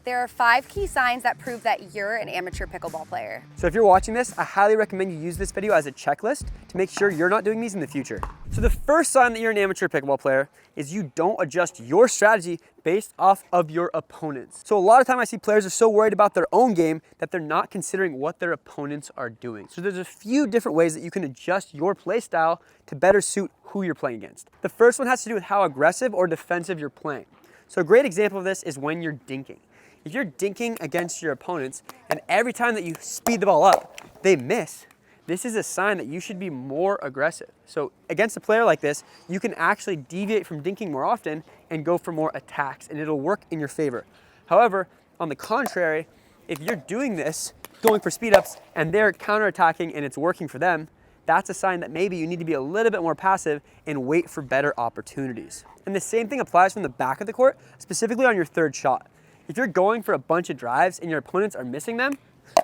There are 5 key signs that prove that you're an amateur pickleball player. So if you're watching this, I highly recommend you use this video as a checklist to make sure you're not doing these in the future. So the first sign that you're an amateur pickleball player is you don't adjust your strategy based off of your opponents. So a lot of time I see players are so worried about their own game that they're not considering what their opponents are doing. So there's a few different ways that you can adjust your play style to better suit who you're playing against. The first one has to do with how aggressive or defensive you're playing. So a great example of this is when you're dinking. If you're dinking against your opponents and every time that you speed the ball up, they miss, this is a sign that you should be more aggressive. So against a player like this, you can actually deviate from dinking more often and go for more attacks, and it'll work in your favor. However, on the contrary, if you're doing this, going for speed ups, and they're counterattacking and it's working for them, that's a sign that maybe you need to be a little bit more passive and wait for better opportunities. And the same thing applies from the back of the court, specifically on your third shot. If you're going for a bunch of drives and your opponents are missing them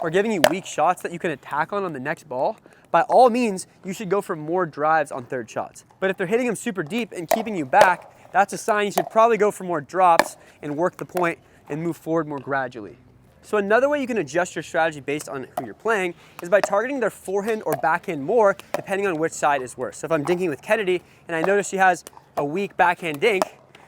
or giving you weak shots that you can attack on the next ball, by all means, you should go for more drives on third shots. But if they're hitting them super deep and keeping you back, that's a sign you should probably go for more drops and work the point and move forward more gradually. So another way you can adjust your strategy based on who you're playing is by targeting their forehand or backhand more, depending on which side is worse. So if I'm dinking with Kennedy and I notice she has a weak backhand dink,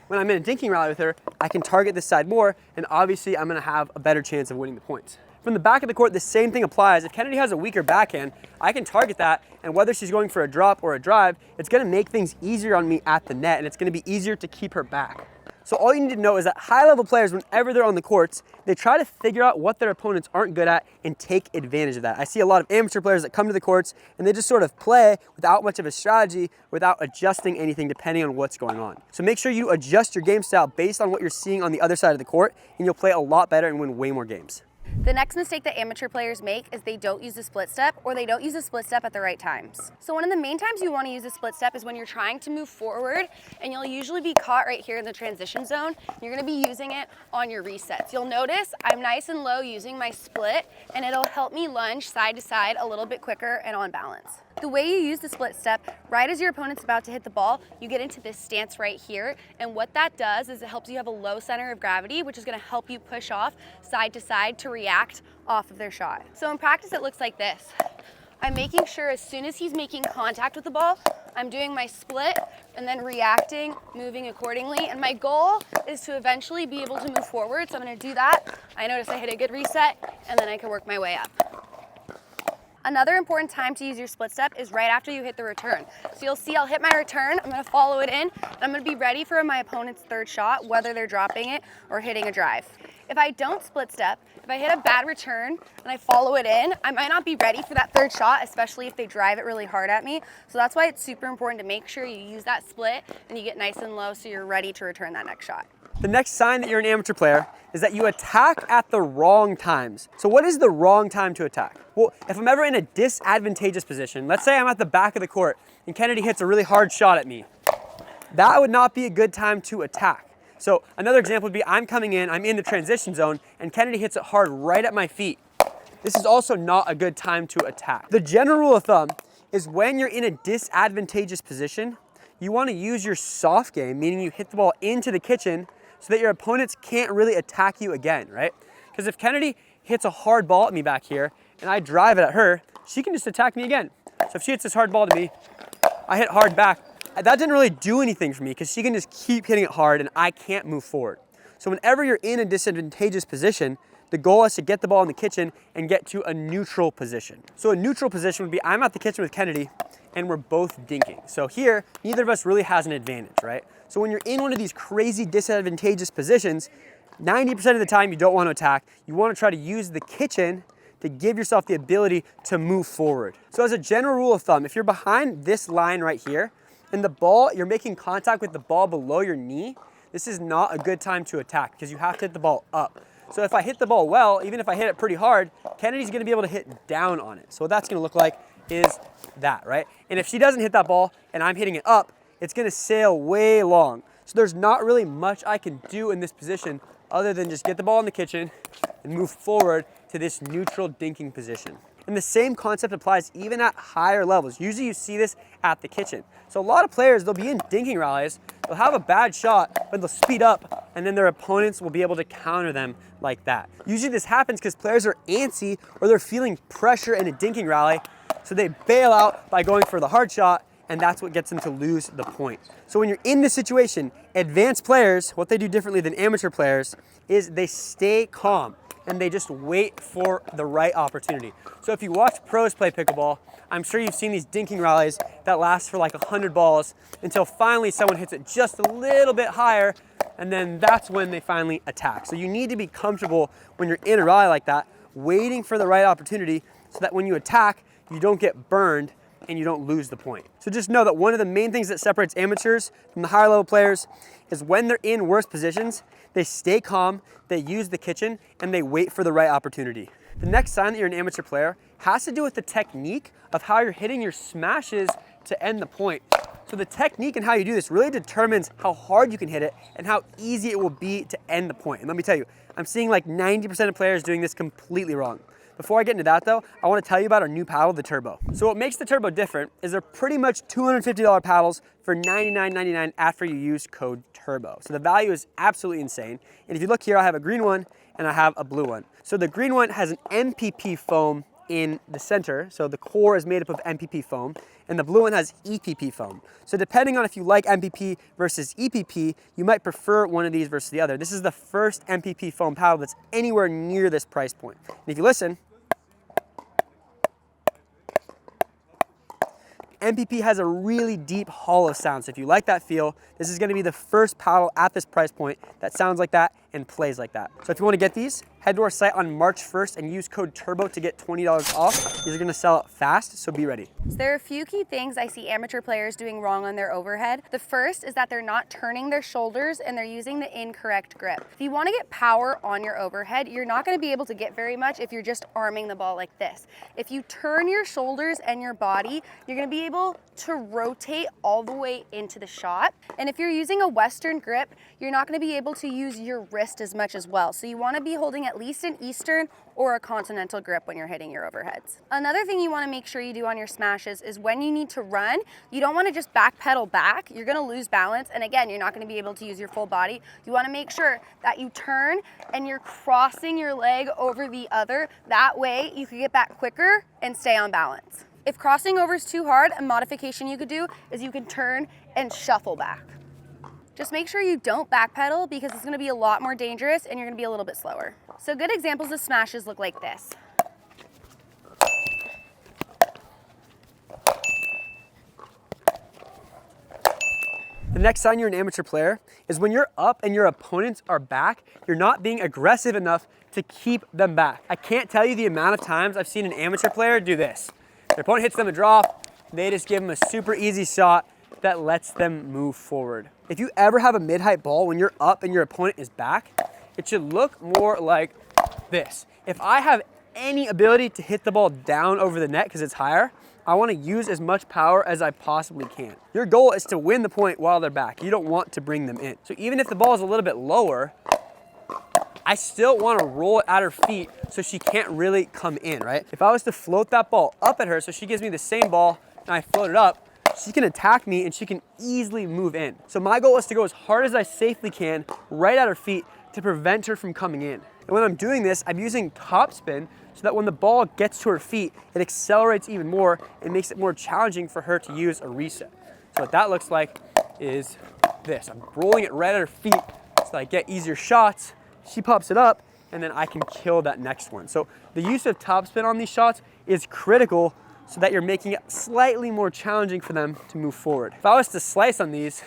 when I'm in a dinking rally with her, I can target this side more, and obviously I'm gonna have a better chance of winning the points. From the back of the court, the same thing applies. If Kennedy has a weaker backhand, I can target that, and whether she's going for a drop or a drive, it's gonna make things easier on me at the net, and it's gonna be easier to keep her back. So all you need to know is that high-level players, whenever they're on the courts, they try to figure out what their opponents aren't good at and take advantage of that. I see a lot of amateur players that come to the courts and they just sort of play without much of a strategy, without adjusting anything depending on what's going on. So make sure you adjust your game style based on what you're seeing on the other side of the court, and you'll play a lot better and win way more games. The next mistake that amateur players make is they don't use the split step, or they don't use the split step at the right times. So one of the main times you want to use the split step is when you're trying to move forward, and you'll usually be caught right here in the transition zone. You're going to be using it on your resets. You'll notice I'm nice and low using my split, and it'll help me lunge side to side a little bit quicker and on balance. The way you use the split step, right as your opponent's about to hit the ball, you get into this stance right here, and what that does is it helps you have a low center of gravity, which is going to help you push off side to side to react off of their shot. So in practice it looks like this. I'm making sure as soon as he's making contact with the ball, I'm doing my split and then reacting, moving accordingly, and my goal is to eventually be able to move forward. So I'm going to do that. I notice I hit a good reset, and then I can work my way up. Another important time to use your split step is right after you hit the return. So you'll see I'll hit my return, I'm gonna follow it in, and I'm gonna be ready for my opponent's third shot, whether they're dropping it or hitting a drive. If I don't split step, if I hit a bad return and I follow it in, I might not be ready for that third shot, especially if they drive it really hard at me. So that's why it's super important to make sure you use that split and you get nice and low so you're ready to return that next shot. The next sign that you're an amateur player is that you attack at the wrong times. So what is the wrong time to attack? Well, if I'm ever in a disadvantageous position, let's say I'm at the back of the court and Kennedy hits a really hard shot at me, that would not be a good time to attack. So another example would be I'm coming in, I'm in the transition zone, and Kennedy hits it hard right at my feet. This is also not a good time to attack. The general rule of thumb is when you're in a disadvantageous position, you want to use your soft game, meaning you hit the ball into the kitchen so that your opponents can't really attack you again, right? Because if Kennedy hits a hard ball at me back here and I drive it at her, she can just attack me again. So if she hits this hard ball to me, I hit hard back. That didn't really do anything for me because she can just keep hitting it hard and I can't move forward. So whenever you're in a disadvantageous position, the goal is to get the ball in the kitchen and get to a neutral position. So a neutral position would be I'm at the kitchen with Kennedy and we're both dinking. So here, neither of us really has an advantage, right? So when you're in one of these crazy disadvantageous positions, 90% of the time you don't want to attack. You want to try to use the kitchen to give yourself the ability to move forward. So as a general rule of thumb, if you're behind this line right here and the ball, you're making contact with the ball below your knee, this is not a good time to attack because you have to hit the ball up. So if I hit the ball well, even if I hit it pretty hard, Kennedy's gonna be able to hit down on it. So what that's gonna look like is that, right? And if she doesn't hit that ball and I'm hitting it up, it's gonna sail way long. So there's not really much I can do in this position other than just get the ball in the kitchen and move forward to this neutral dinking position. And the same concept applies even at higher levels. Usually you see this at the kitchen. So a lot of players, they'll be in dinking rallies, they'll have a bad shot, but they'll speed up, and then their opponents will be able to counter them like that. Usually this happens because players are antsy or they're feeling pressure in a dinking rally, so they bail out by going for the hard shot, and that's what gets them to lose the point. So when you're in this situation, advanced players, what they do differently than amateur players is they stay calm and they just wait for the right opportunity. So if you watch pros play pickleball, I'm sure you've seen these dinking rallies that last for like 100 balls until finally someone hits it just a little bit higher, and then that's when they finally attack. So you need to be comfortable when you're in a rally like that, waiting for the right opportunity so that when you attack, you don't get burned and you don't lose the point. So just know that one of the main things that separates amateurs from the higher level players is when they're in worse positions, they stay calm, they use the kitchen, and they wait for the right opportunity. The next sign that you're an amateur player has to do with the technique of how you're hitting your smashes to end the point. So the technique and how you do this really determines how hard you can hit it and how easy it will be to end the point. And let me tell you, I'm seeing like 90% of players doing this completely wrong. Before I get into that though, I want to tell you about our new paddle, the Turbo. So what makes the Turbo different is they're pretty much $250 paddles for $99.99 after you use code TURBO. So the value is absolutely insane. And if you look here, I have a green one and I have a blue one. So the green one has an MPP foam in the center. So the core is made up of MPP foam, and the blue one has EPP foam. So depending on if you like MPP versus EPP, you might prefer one of these versus the other. This is the first MPP foam paddle that's anywhere near this price point. And if you listen, MPP has a really deep hollow sound. So if you like that feel, this is gonna be the first paddle at this price point that sounds like that and plays like that. So if you wanna get these, head to our site on March 1st and use code TURBO to get $20 off. These are gonna sell out fast, so be ready. So there are a few key things I see amateur players doing wrong on their overhead. The first is that they're not turning their shoulders and they're using the incorrect grip. If you want to get power on your overhead, you're not going to be able to get very much if you're just arming the ball like this. If you turn your shoulders and your body, you're going to be able to rotate all the way into the shot. And if you're using a Western grip, you're not going to be able to use your wrist as much as well. So you want to be holding at least an Eastern or a continental grip when you're hitting your overheads. Another thing you want to make sure you do on your smashes is when you need to run, you don't want to just back pedal back. You're going to lose balance, and again, you're not going to be able to use your full body. You want to make sure that you turn and you're crossing your leg over the other. That way you can get back quicker and stay on balance. If crossing over is too hard, a modification you could do is you can turn and shuffle back. Just make sure you don't backpedal because it's gonna be a lot more dangerous and you're gonna be a little bit slower. So good examples of smashes look like this. The next sign you're an amateur player is when you're up and your opponents are back, you're not being aggressive enough to keep them back. I can't tell you the amount of times I've seen an amateur player do this. Their opponent hits them a drop, they just give them a super easy shot that lets them move forward. If you ever have a mid-height ball when you're up and your opponent is back, it should look more like this. If I have any ability to hit the ball down over the net because it's higher, I want to use as much power as I possibly can. Your goal is to win the point while they're back. You don't want to bring them in. So even if the ball is a little bit lower, I still want to roll it at her feet so she can't really come in, right? If I was to float that ball up at her so she gives me the same ball and I float it up, she can attack me and she can easily move in. So my goal is to go as hard as I safely can right at her feet to prevent her from coming in. And when I'm doing this, I'm using topspin so that when the ball gets to her feet, it accelerates even more and makes it more challenging for her to use a reset. So what that looks like is this. I'm rolling it right at her feet so that I get easier shots. She pops it up and then I can kill that next one. So the use of topspin on these shots is critical so that you're making it slightly more challenging for them to move forward. If I was to slice on these,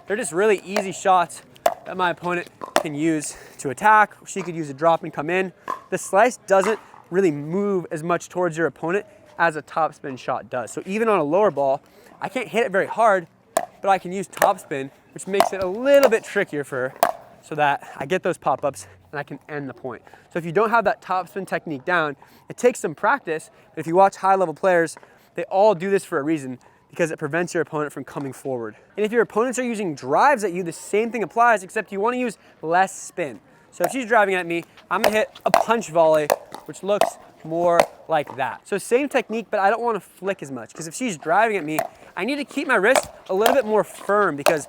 they're just really easy shots that my opponent can use to attack. She could use a drop and come in. The slice doesn't really move as much towards your opponent as a topspin shot does. So even on a lower ball, I can't hit it very hard, but I can use topspin, which makes it a little bit trickier for her so that I get those pop-ups and I can end the point. So if you don't have that topspin technique down, it takes some practice, but if you watch high-level players, they all do this for a reason because it prevents your opponent from coming forward. And if your opponents are using drives at you, the same thing applies, except you want to use less spin. So if she's driving at me, I'm gonna hit a punch volley, which looks more like that. So same technique, but I don't want to flick as much, because if she's driving at me, I need to keep my wrist a little bit more firm, because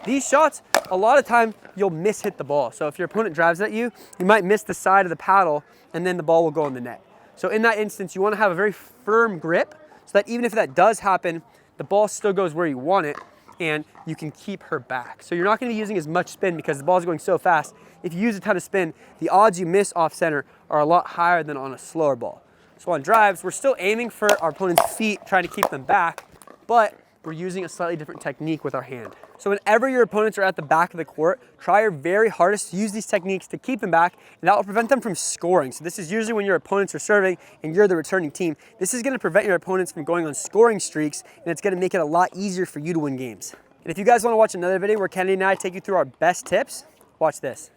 these shots, a lot of time you'll miss-hit the ball. So if your opponent drives at you, you might miss the side of the paddle and then the ball will go in the net. So in that instance, you want to have a very firm grip so that even if that does happen, the ball still goes where you want it and you can keep her back. So you're not going to be using as much spin because the ball is going so fast. If you use a ton of spin, the odds you miss off center are a lot higher than on a slower ball. So on drives, we're still aiming for our opponent's feet, trying to keep them back, but we're using a slightly different technique with our hand. So whenever your opponents are at the back of the court, try your very hardest to use these techniques to keep them back, and that will prevent them from scoring. So this is usually when your opponents are serving and you're the returning team. This is gonna prevent your opponents from going on scoring streaks, and it's gonna make it a lot easier for you to win games. And if you guys wanna watch another video where Kennedy and I take you through our best tips, watch this.